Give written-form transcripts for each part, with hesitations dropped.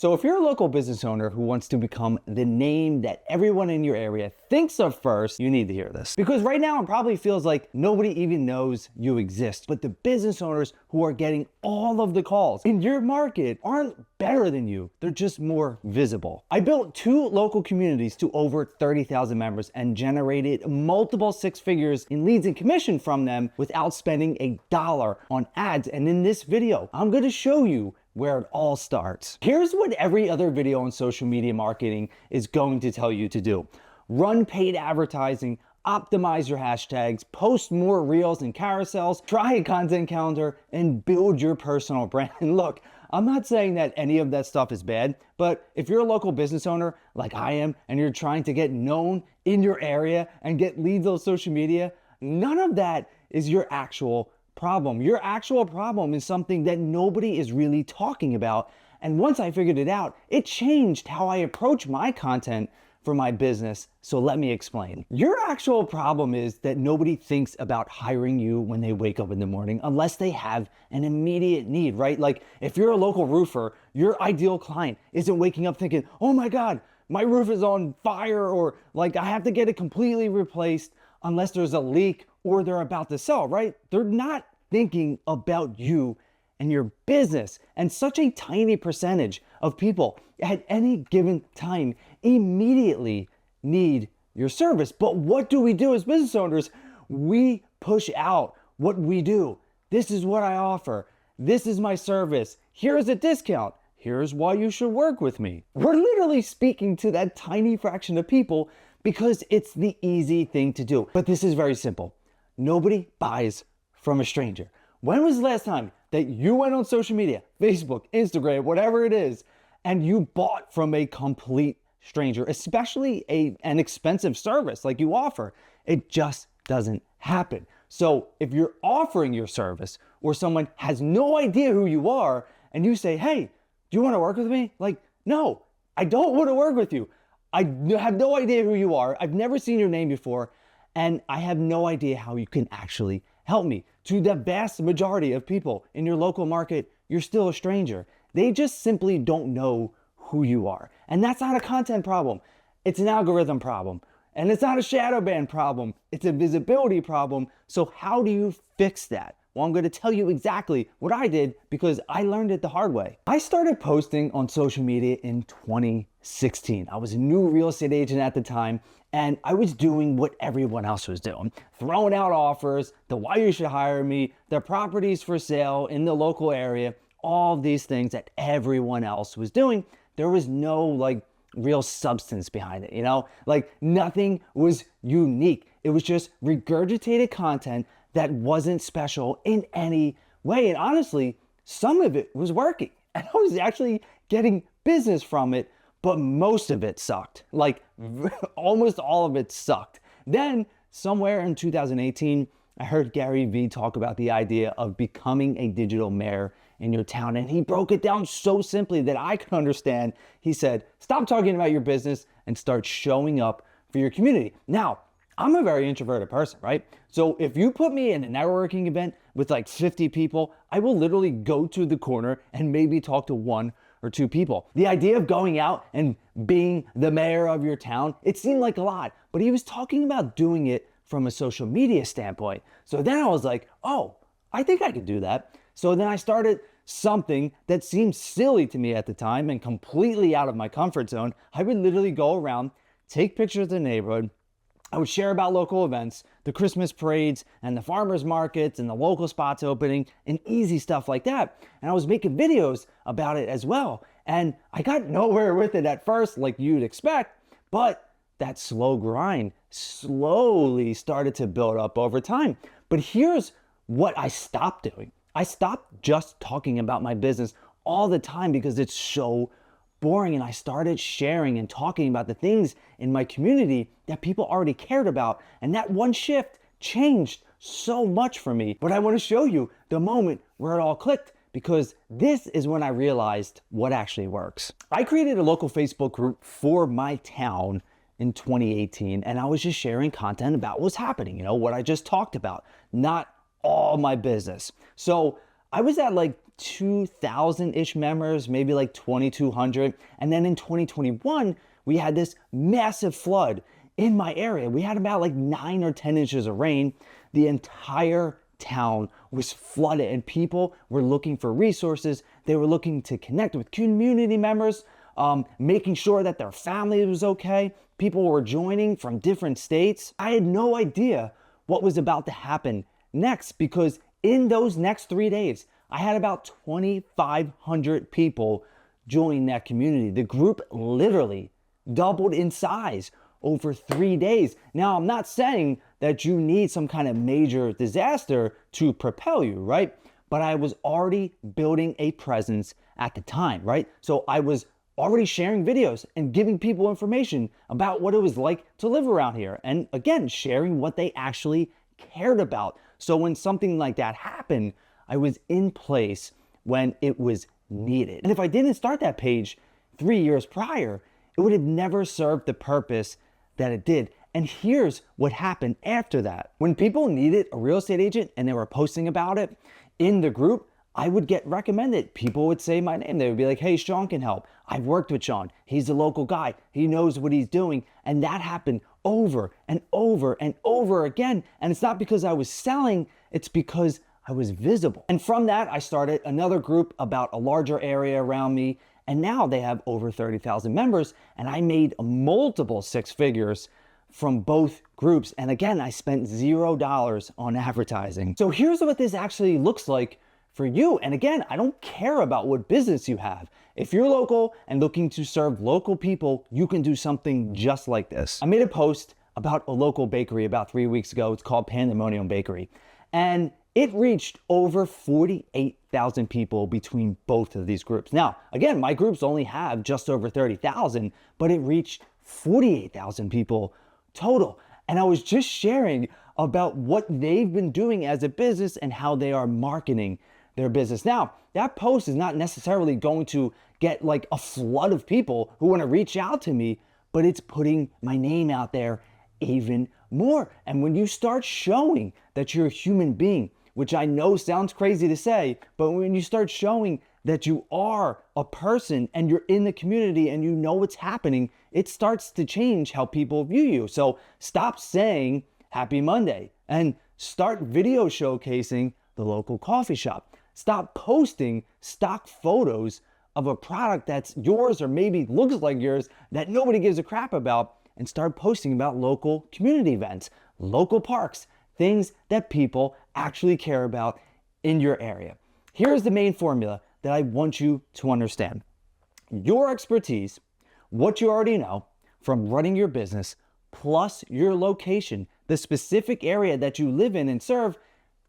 So if you're a local business owner who wants to become the name that everyone in your area thinks of first, you need to hear this. Because right now it probably feels like nobody even knows you exist. But the business owners who are getting all of the calls in your market aren't better than you. They're just more visible. I built 2 local communities to over 30,000 members and generated multiple 6 figures in leads and commission from them without spending a dollar on ads. And in this video, I'm going to show you where it all starts. Here's what every other video on social media marketing is going to tell you to do. Run paid advertising, optimize your hashtags, post more reels and carousels, try a content calendar, and build your personal brand. And look, I'm not saying that any of that stuff is bad, but if you're a local business owner like I am, and you're trying to get known in your area and get leads on social media, none of that is your actual problem. Your actual problem is something that nobody is really talking about. And once I figured it out, it changed how I approach my content for my business. So let me explain. Your actual problem is that nobody thinks about hiring you when they wake up in the morning unless they have an immediate need, right? Like if you're a local roofer, your ideal client isn't waking up thinking, oh my God, my roof is on fire, or like I have to get it completely replaced, unless there's a leak or they're about to sell, right? They're not thinking about you and your business. And such a tiny percentage of people at any given time immediately need your service. But what do we do as business owners? We push out what we do. This is what I offer. This is my service. Here's a discount. Here's why you should work with me. We're literally speaking to that tiny fraction of people because it's the easy thing to do. But this is very simple. Nobody buys from a stranger. When was the last time that you went on social media, Facebook, Instagram, whatever it is, and you bought from a complete stranger, especially an expensive service like you offer? It just doesn't happen. So if you're offering your service or someone has no idea who you are and you say, hey, do you want to work with me? Like, no, I don't want to work with you. I have no idea who you are. I've never seen your name before. And I have no idea how you can actually help me. To the vast majority of people in your local market, you're still a stranger. They just simply don't know who you are. And that's not a content problem. It's an algorithm problem. And it's not a shadow ban problem. It's a visibility problem. So how do you fix that? Well, I'm going to tell you exactly what I did because I learned it the hard way. I started posting on social media in 2016. I was a new real estate agent at the time, and I was doing what everyone else was doing. Throwing out offers, the why you should hire me, the properties for sale in the local area, all of these things that everyone else was doing. There was no real substance behind it, Like nothing was unique. It was just regurgitated content that wasn't special in any way. And honestly, some of it was working. And I was actually getting business from it, but most of it sucked. Like almost all of it sucked. Then somewhere in 2018, I heard Gary Vee talk about the idea of becoming a digital mayor in your town. And he broke it down so simply that I could understand. He said, stop talking about your business and start showing up for your community. Now, I'm a very introverted person, right? So if you put me in a networking event with like 50 people, I will literally go to the corner and maybe talk to 1 or 2 people. The idea of going out and being the mayor of your town, it seemed like a lot, but he was talking about doing it from a social media standpoint. So then I was like, oh, I think I could do that. So then I started something that seemed silly to me at the time and completely out of my comfort zone. I would literally go around, take pictures of the neighborhood. I would share about local events, the Christmas parades and the farmers markets and the local spots opening and easy stuff like that. And I was making videos about it as well. And I got nowhere with it at first, like you'd expect, but that slow grind slowly started to build up over time. But here's what I stopped doing. I stopped just talking about my business all the time because it's so boring, and I started sharing and talking about the things in my community that people already cared about. And that one shift changed so much for me. But I want to show you the moment where it all clicked, because this is when I realized what actually works. I created a local Facebook group for my town in 2018, and I was just sharing content about what's happening, what I just talked about, not all my business. So I was at like 2,000-ish members, maybe like 2,200. And then in 2021, we had this massive flood in my area. We had about like 9 or 10 inches of rain. The entire town was flooded and people were looking for resources. They were looking to connect with community members, making sure that their family was okay. People were joining from different states. I had no idea what was about to happen next, because in those next 3 days, I had about 2,500 people join that community. The group literally doubled in size over 3 days. Now, I'm not saying that you need some kind of major disaster to propel you, right? But I was already building a presence at the time, right? So I was already sharing videos and giving people information about what it was like to live around here. And again, sharing what they actually cared about. So when something like that happened, I was in place when it was needed. And if I didn't start that page 3 years prior, it would have never served the purpose that it did. And here's what happened after that. When people needed a real estate agent and they were posting about it in the group, I would get recommended. People would say my name. They would be like, hey, Sean can help. I've worked with Sean. He's a local guy. He knows what he's doing. And that happened over and over and over again. And it's not because I was selling, it's because I was visible. And from that, I started another group about a larger area around me. And now they have over 30,000 members. And I made multiple 6 figures from both groups. And again, I spent $0 on advertising. So here's what this actually looks like for you. And again, I don't care about what business you have. If you're local and looking to serve local people, you can do something just like this. I made a post about a local bakery about 3 weeks ago. It's called Pandemonium Bakery. And it reached over 48,000 people between both of these groups. Now, again, my groups only have just over 30,000, but it reached 48,000 people total. And I was just sharing about what they've been doing as a business and how they are marketing their business. Now, that post is not necessarily going to get like a flood of people who want to reach out to me, but it's putting my name out there even more. And when you start showing that you're a human being, which I know sounds crazy to say, but when you start showing that you are a person and you're in the community and you know what's happening, it starts to change how people view you. So stop saying Happy Monday and start video showcasing the local coffee shop. Stop posting stock photos of a product that's yours or maybe looks like yours that nobody gives a crap about, and start posting about local community events, local parks, things that people actually care about in your area. Here's the main formula that I want you to understand. Your expertise, what you already know from running your business, plus your location, the specific area that you live in and serve,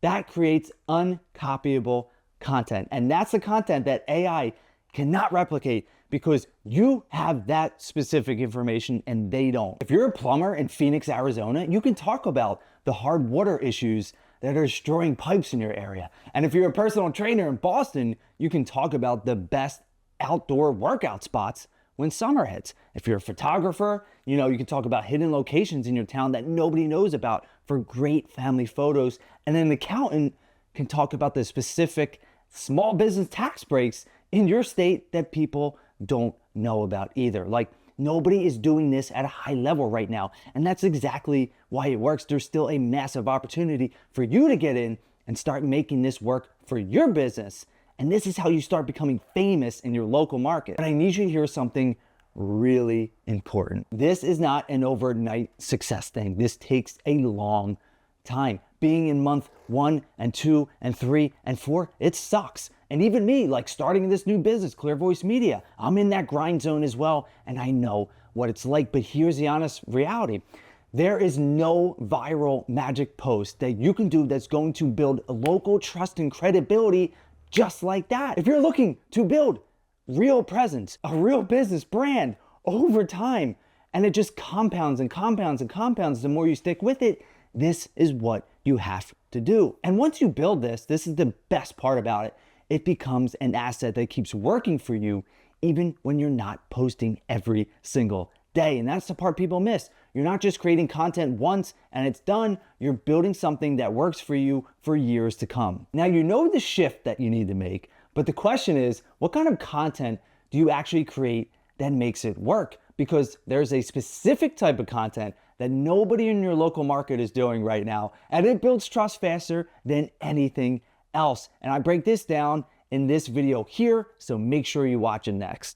that creates uncopyable content. And that's the content that AI cannot replicate because you have that specific information and they don't. If you're a plumber in Phoenix, Arizona, you can talk about the hard water issues that are destroying pipes in your area. And if you're a personal trainer in Boston, you can talk about the best outdoor workout spots when summer hits. If you're a photographer, you can talk about hidden locations in your town that nobody knows about for great family photos. And then an accountant can talk about the specific small business tax breaks in your state that people don't know about either. Like, nobody is doing this at a high level right now. And that's exactly why it works. There's still a massive opportunity for you to get in and start making this work for your business. And this is how you start becoming famous in your local market. But I need you to hear something really important. This is not an overnight success thing. This takes a long time. Being in month 1 and 2 and 3 and 4, it sucks. And even me, like starting this new business, Clear Voice Media, I'm in that grind zone as well. And I know what it's like. But here's the honest reality. There is no viral magic post that you can do that's going to build a local trust and credibility just like that. If you're looking to build real presence, a real business brand over time, and it just compounds and compounds and compounds the more you stick with it, this is what you have to do. And once you build this is the best part about it. It becomes an asset that keeps working for you even when you're not posting every single day. And that's the part people miss. You're not just creating content once and it's done. You're building something that works for you for years to come. Now, you know the shift that you need to make, But the question is, what kind of content do you actually create that makes it work? Because there's a specific type of content that nobody in your local market is doing right now, and it builds trust faster than anything else. And I break this down in this video here, so make sure you watch it next.